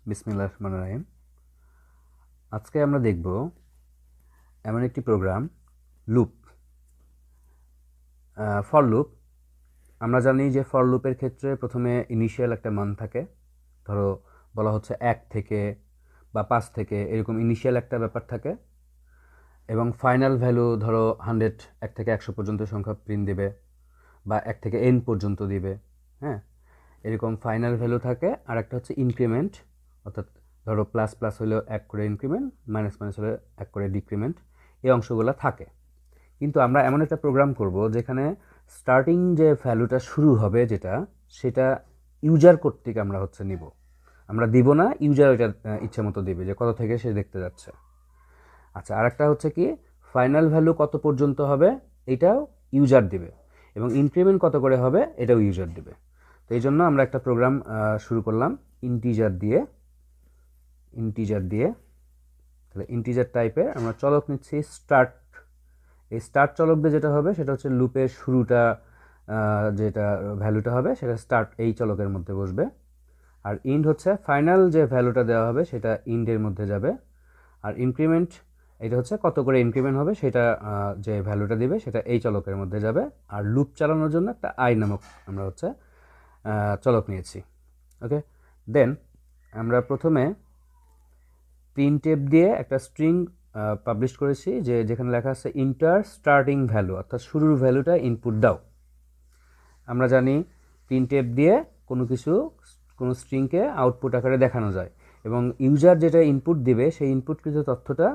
বিসমিল্লাহির রহমানির রহিম। আজকে আমরা দেখব এমন একটি প্রোগ্রাম, লুপ, ফর লুপ। আমরা জানি যে ফর লুপের ক্ষেত্রে প্রথমে ইনিশিয়াল একটা মান থাকে, ধরো বলা হচ্ছে 1 থেকে বা 5 থেকে, এরকম ইনিশিয়াল একটা ব্যাপার থাকে, এবং ফাইনাল ভ্যালু ধরো 100, 1 থেকে 100 পর্যন্ত সংখ্যা প্রিন্ট দিবে, বা 1 থেকে n পর্যন্ত দিবে। হ্যাঁ, এরকম ফাইনাল ভ্যালু থাকে। আর একটা হচ্ছে ইনক্রিমেন্ট, অর্থাৎ ধরো প্লাস প্লাস হলেও 1 করে ইনক্রিমেন্ট, মাইনাস মাইনাস হলে 1 করে ডিক্রিমেন্ট, এই অংশগুলো থাকে। কিন্তু আমরা এমন একটা প্রোগ্রাম করব যেখানে স্টার্টিং যে ভ্যালুটা শুরু হবে, সেটা ইউজার কর্তৃক আমরা নিব। আমরা দিব না, ইউজার ওইটা ইচ্ছা মতো দিবে যে কত থেকে সে দেখতে যাচ্ছে। আচ্ছা, আরেকটা হচ্ছে কি, ফাইনাল ভ্যালু কত পর্যন্ত হবে এটাও ইউজার দিবে, এবং ইনক্রিমেন্ট কত করে হবে এটাও ইউজার দিবে। তো এই জন্য আমরা একটা প্রোগ্রাম শুরু করলাম ইন্টিজার দিয়ে। তাহলে ইন্টিজার টাইপের আমরা চলক নিচ্ছি স্টার্ট। এই স্টার্ট চলক দিয়ে যেটা হবে সেটা হচ্ছে লুপের শুরুটা, যেটা ভ্যালুটা হবে সেটা স্টার্ট এই চলকের মধ্যে বসবে। আর ইন্ড হচ্ছে ফাইনাল যে ভ্যালুটা দেওয়া হবে সেটা ইন্ডের মধ্যে যাবে। আর ইনক্রিমেন্ট, এটা হচ্ছে কত করে ইনক্রিমেন্ট হবে সেটা, যে ভ্যালুটা দিবে সেটা এই চলকের মধ্যে যাবে। আর লুপ চালানোর জন্য একটা আই নামক আমরা চলক নিয়েছি। ওকে, দেন আমরা প্রথমে প্রিন্টএফ দিয়ে একটা স্ট্রিং পাবলিশ করেছি, যেখানে লেখা আছে ইন্টার স্টার্টিং ভ্যালু, অর্থাৎ শুরুর ভ্যালুটা ইনপুট দাও। আমরা জানি প্রিন্টএফ দিয়ে কোনো স্ট্রিংকে আউটপুট আকারে দেখানো যায়, এবং ইউজার যেটা ইনপুট দিবে সেই ইনপুটকৃত তথ্যটা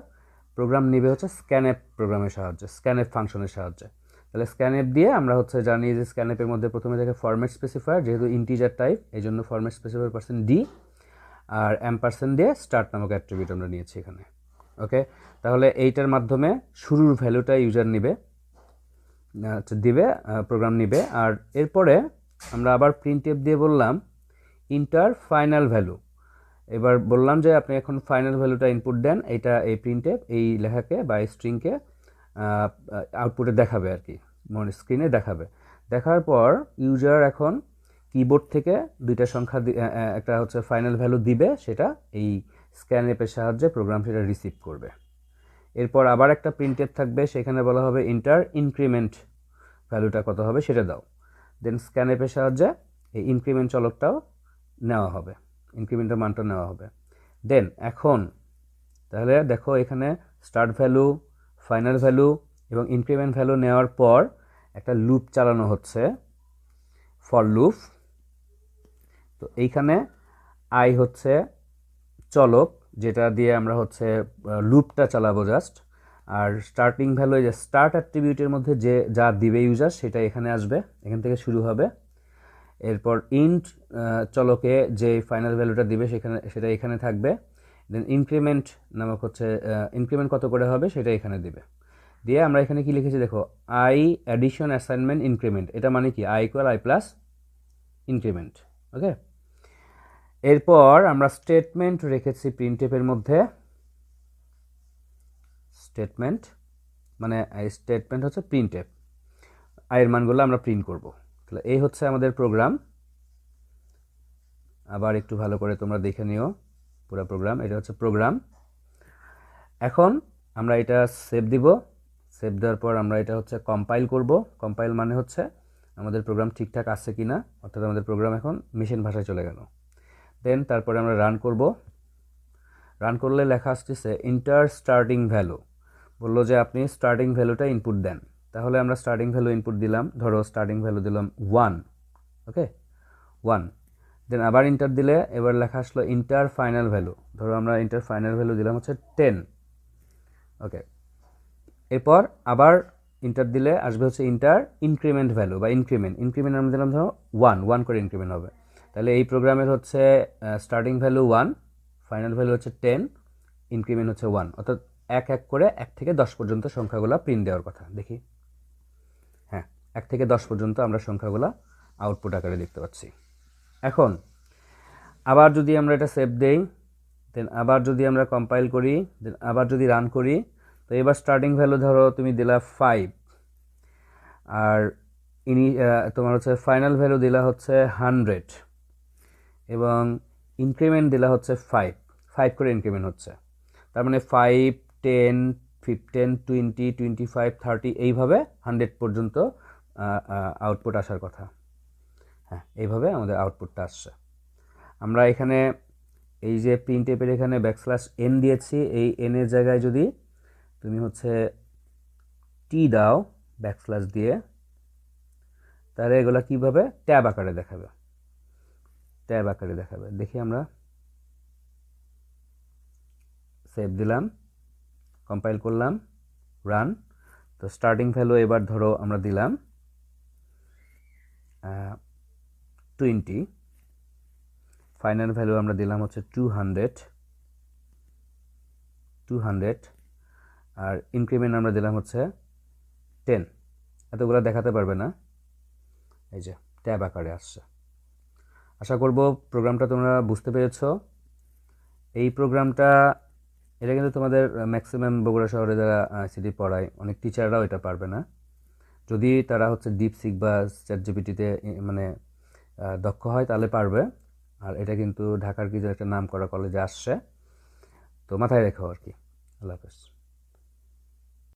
প্রোগ্রাম নেবে হচ্ছে স্ক্যানএফ প্রোগ্রামের সাহায্যে, স্ক্যানএফ ফাংশনের সাহায্যে। তাহলে স্ক্যানএফ দিয়ে আমরা জানি যে স্ক্যানএফের মধ্যে প্রথমে থাকে ফরম্যাট স্পেসিফায়ার, যেহেতু ইন্টিজার টাইপ এই জন্য ফরম্যাট স্পেসিফায়ার %d, আর অ্যাম্পারসেন্ট দিয়ে স্টার্ট নামক অ্যাট্রিবিউট আমরা নিয়েছি এখানে। ওকে, তাহলে এইটার মাধ্যমে শুরুর ভ্যালুটা ইউজার দিবে, প্রোগ্রাম নিবে। আর এরপরে আমরা আবার প্রিন্টএফ দিয়ে বললাম ইন্টার ফাইনাল ভ্যালু। এবার বললাম যে আপনি এখন ফাইনাল ভ্যালুটা ইনপুট দেন, এই প্রিন্টএফ এই লেখাকে বা এই স্ট্রিংকে আউটপুটে দেখাবে আর কি, মানে স্ক্রিনে দেখাবে। দেখার পর ইউজার এখন কিবোর্ড থেকে দুইটা সংখ্যা, একটা হচ্ছে ফাইনাল ভ্যালু দিবে, সেটা এই স্ক্যানএফের সাহায্যে প্রোগ্রাম সেটা রিসিভ করবে। এরপর আবার একটা প্রিন্টএফ থাকবে, সেখানে বলা হবে ইন্টার ইনক্রিমেন্ট ভ্যালুটা কত হবে সেটা দাও। দেন স্ক্যানএফের সাহায্যে এই ইনক্রিমেন্ট চলকটাও নেওয়া হবে, ইনক্রিমেন্টের মানটা নেওয়া হবে। দেন এখন তাহলে দেখো এখানে স্টার্ট ভ্যালু, ফাইনাল ভ্যালু এবং ইনক্রিমেন্ট ভ্যালু নেওয়ার পর একটা লুপ চালানো হচ্ছে, ফর লুপ। তো এইখানে আই হচ্ছে চলক, যেটা দিয়ে আমরা লুপটা চালাবো জাস্ট। আর স্টার্টিং ভ্যালু, যে স্টার্ট অ্যাট্রিবিউটের মধ্যে যা দিবে ইউজার সেটা এখানে আসবে, এখান থেকে শুরু হবে। এরপর ইন্ট চলকে যে ফাইনাল ভ্যালুটা দিবে সেটা এখানে থাকবে। দেন ইনক্রিমেন্ট নামক ইনক্রিমেন্ট কত করে হবে সেটা এখানে দিবে। দিয়ে আমরা এখানে কি লিখেছি দেখো, আই অ্যাডিশন অ্যাসাইনমেন্ট ইনক্রিমেন্ট। এটা মানে কি I equal I plus increment. Okay, এরপর আমরা স্টেটমেন্ট রেখেছি প্রিন্টএফের মধ্যে। স্টেটমেন্ট মানে স্টেটমেন্ট হচ্ছে প্রিন্টএফ, আয়ের মানগুলো আমরা প্রিন্ট করব। তাহলে এই হচ্ছে আমাদের প্রোগ্রাম। আবার একটু ভালো করে তোমরা দেখে নিও পুরো প্রোগ্রাম। এটা হচ্ছে প্রোগ্রাম। এখন আমরা এটা সেভ দিব। সেভ দেওয়ার পর আমরা এটা কম্পাইল করব। কম্পাইল মানে আমাদের প্রোগ্রাম ঠিকঠাক আছে কিনা, অর্থাৎ আমাদের প্রোগ্রাম এখন মেশিন ভাষায় চলে গেল। দেন তারপরে আমরা রান করব। রান করলে লেখা আসতেছে ইন্টার স্টার্টিং ভ্যালু, বললো যে আপনি স্টার্টিং ভ্যালুটা ইনপুট দেন। তাহলে আমরা স্টার্টিং ভ্যালু ইনপুট দিলাম, ধরো স্টার্টিং ভ্যালু দিলাম 1। ওকে, 1। দেন আবার ইন্টার দিলে এবার লেখা আসলো ইন্টার ফাইনাল ভ্যালু, ধরো আমরা ইন্টার ফাইনাল ভ্যালু দিলাম 10। ওকে, এরপর আবার ইন্টার দিলে আসবে ইন্টার ইনক্রিমেন্ট ভ্যালু বা ইনক্রিমেন্ট আমরা দিলাম ধরো 1 করে ইনক্রিমেন্ট হবে। তাহলে এই প্রোগ্রামের starting value 1, final value 10, increment 1, অর্থাৎ এক করে 1 থেকে 10 পর্যন্ত সংখ্যাগুলো প্রিন্ট দেওয়ার কথা। দেখি, হ্যাঁ, 1 থেকে 10 পর্যন্ত আমরা সংখ্যাগুলো আউটপুট আকারে দেখতে পাচ্ছি। এখন আবার যদি আমরা এটা সেভ দেই, দেন আবার যদি আমরা কম্পাইল করি, দেন আবার যদি রান করি, তো এবার স্টার্টিং ভ্যালু ধরো তুমি দিলা 5, আর তোমার ফাইনাল ভ্যালু দিলা 100, এবং ইনক্রিমেন্ট দিলা হচ্ছে 5 করে ইনক্রিমেন্ট হচ্ছে, তার মানে 5, 10, 15, 20, 25, 30 এইভাবে 100 পর্যন্ত আউটপুট আসার কথা। হ্যাঁ, এইভাবে আমাদের আউটপুটটা আসছে। আমরা এখানে এই যে প্রিন্টএফের এখানে \n দিয়েছি, এই n এর জায়গায় যদি তুমি হচ্ছে টি দাও দিয়ে, তাহলে এগুলা কিভাবে ট্যাব আকারে দেখাবে, দেখি আমরা সেভ দিলাম, কম্পাইল করলাম, রান। তো স্টার্টিং ভ্যালু এবার ধরো আমরা দিলাম 20, ফাইনাল ভ্যালু আমরা দিলাম হচ্ছে 200, আর ইনক্রিমেন্ট আমরা দিলাম হচ্ছে 10। এতগুলো দেখাতে পারবে না, এই যে ট্যাব আকারে আসছে। আশা করব প্রোগ্রামটা তোমরা বুঝতে পেরেছো। এই প্রোগ্রামটা এটা কিন্তু তোমাদের ম্যাক্সিমাম বগুড়া শহরে যারা আইসিটি পড়ায় অনেক টিচাররাও এটা পারবে না, যদি তারা হচ্ছে ডিপসিক বা চ্যাটজিপিটিতে মানে দক্ষ হয় তাহলে পারবে। আর এটা কিন্তু ঢাকার কিছু একটা নাম করা কলেজে আসছে, তো মাথায় রেখো আর কি। আল্লাহ হাফেজ।